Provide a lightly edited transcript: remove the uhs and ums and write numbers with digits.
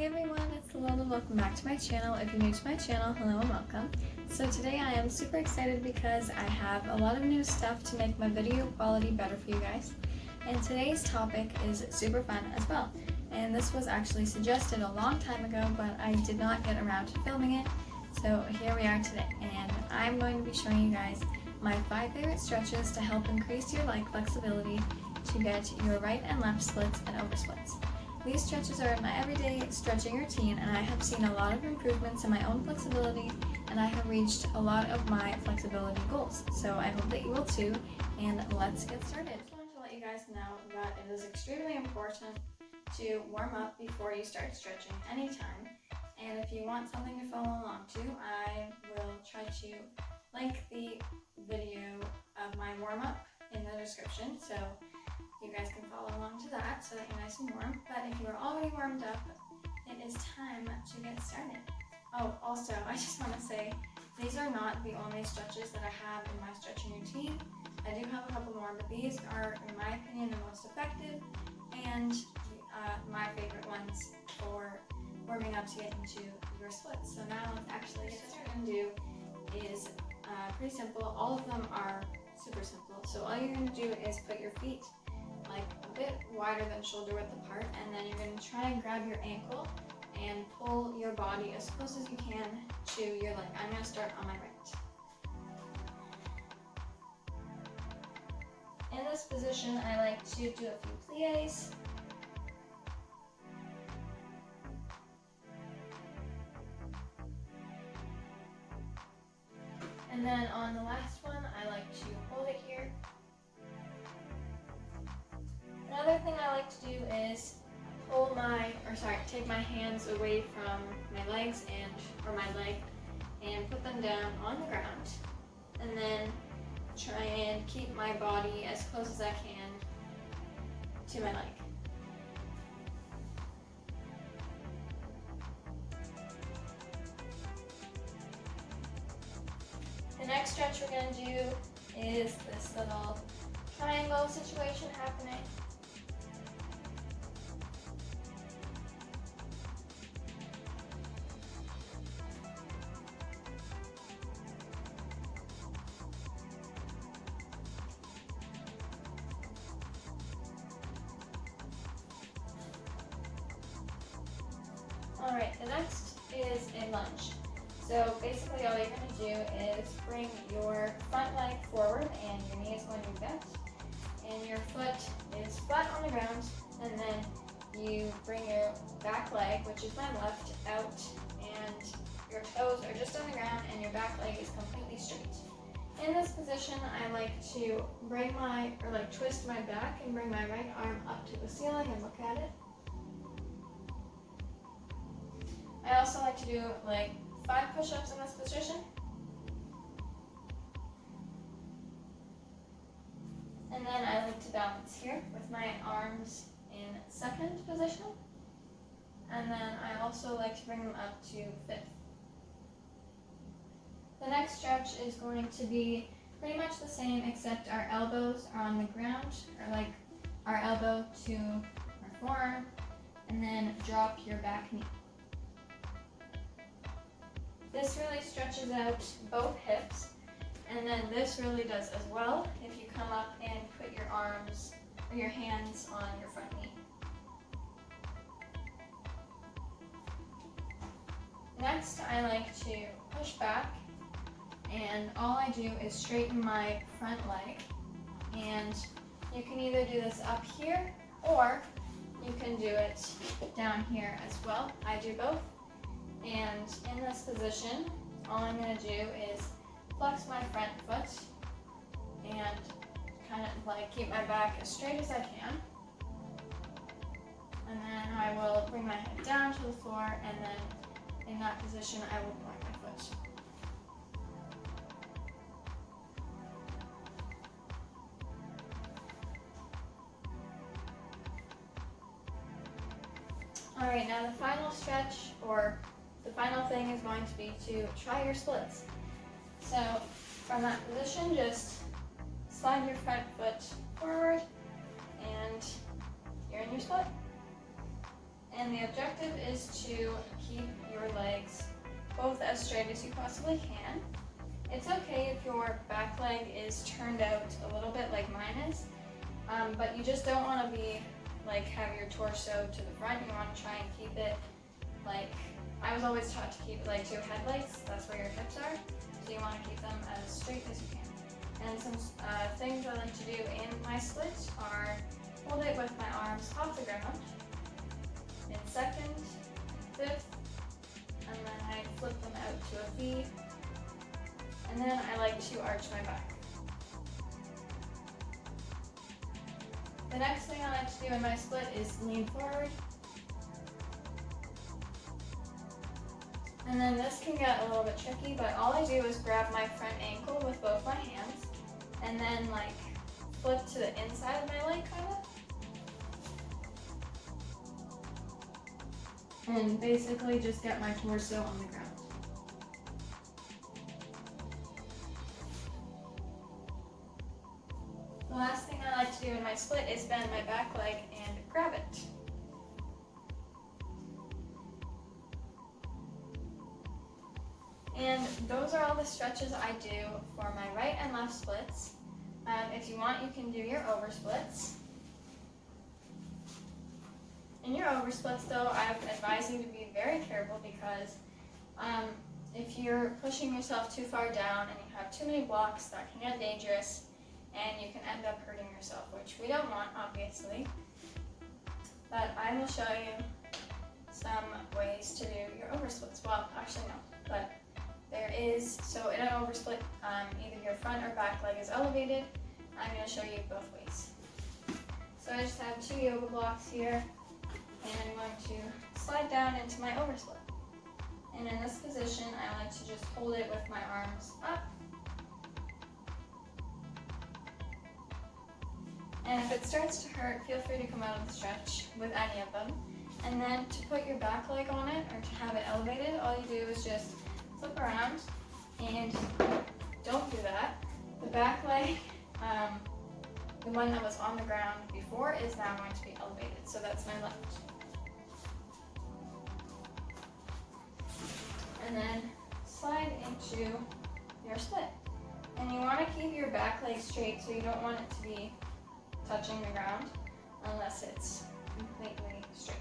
Hey everyone, it's Lola. Welcome back to my channel. If you're new to my channel, hello and welcome. So today I am super excited because I have a lot of new stuff to make my video quality better for you guys. And today's topic is super fun as well. And this was actually suggested a long time ago, but I did not get around to filming it. So here we are today, and I'm going to be showing you guys my 5 favorite stretches to help increase your leg flexibility to get your right and left splits and over splits. These stretches are in my everyday stretching routine, and I have seen a lot of improvements in my own flexibility, and I have reached a lot of my flexibility goals. So I hope that you will too, and let's get started. I just wanted to let you guys know that it is extremely important to warm up before you start stretching anytime. And if you want something to follow along to, I will try to link the video of my warm-up in the description, so you guys can follow along to that so that you're nice and warm. But if you are already warmed up, it is time to get started. Oh, also, I just want to say, these are not the only stretches that I have in my stretching routine. I do have a couple more, but these are, in my opinion, the most effective and my favorite ones for warming up to get into your splits. So now let's actually get started. What you're going to do is pretty simple. All of them are super simple. So all you're going to do is put your feet like a bit wider than shoulder width apart, and then you're going to try and grab your ankle and pull your body as close as you can to your leg. I'm going to start on my right. In this position, I like to do a few plies. And then on the last one, I like to hold it here. Another thing I like to do is take my hands away from my legs or my leg and put them down on the ground, and then try and keep my body as close as I can to my leg. The next stretch we're going to do is this little triangle situation happening. Alright, the next is a lunge. So basically all you're going to do is bring your front leg forward, and your knee is going to be bent, and your foot is flat on the ground, and then you bring your back leg, which is my left, out, and your toes are just on the ground, and your back leg is completely straight. In this position, I like to twist my back and bring my right arm up to the ceiling and look at it. I also like to do like 5 push-ups in this position. And then I like to balance here with my arms in second position. And then I also like to bring them up to 5th. The next stretch is going to be pretty much the same, except our elbows are on the ground, or like our elbow to our forearm, and then drop your back knee. This really stretches out both hips, and then this really does as well if you come up and put your arms or your hands on your front knee. Next, I like to push back, and all I do is straighten my front leg, and you can either do this up here or you can do it down here as well. I do both. And in this position, all I'm going to do is flex my front foot and kind of like keep my back as straight as I can. And then I will bring my head down to the floor, and then in that position I will point my foot. Alright, now the final stretch, or the final thing, is going to be to try your splits. So from that position, just slide your front foot forward, and you're in your split. And And the objective is to keep your legs both as straight as you possibly can. It's okay if your back leg is turned out a little bit like mine is, but you just don't want to be like have your torso to the front. You want to try and keep it like, I was always taught to keep it like to your head legs, that's where your hips are, so you want to keep them as straight as you can. And some things I like to do in my split are hold it with my arms off the ground in second, fifth, and then I flip them out to a V, and then I like to arch my back. The next thing I like to do in my split is lean forward. And then this can get a little bit tricky, but all I do is grab my front ankle with both my hands and then like flip to the inside of my leg kind of. And basically just get my torso on the ground. The last thing I like to do in my split is bend my back leg and grab it. And those are all the stretches I do for my right and left splits. If you want, you can do your over splits. In your over splits though, I advise you to be very careful because if you're pushing yourself too far down and you have too many blocks, that can get dangerous and you can end up hurting yourself, which we don't want, obviously. But I will show you some ways to do your over splits. Well, actually no, but there is, so in an over split, either your front or back leg is elevated. I'm going to show you both ways. So I just have 2 yoga blocks here, and I'm going to slide down into my over split. And in this position, I like to just hold it with my arms up. And if it starts to hurt, feel free to come out of the stretch with any of them. And then to put your back leg on it, or to have it elevated, all you do is just flip around, and don't do that. The back leg, the one that was on the ground before, is now going to be elevated. So that's my left. And then slide into your split. And you want to keep your back leg straight, so you don't want it to be touching the ground unless it's completely straight.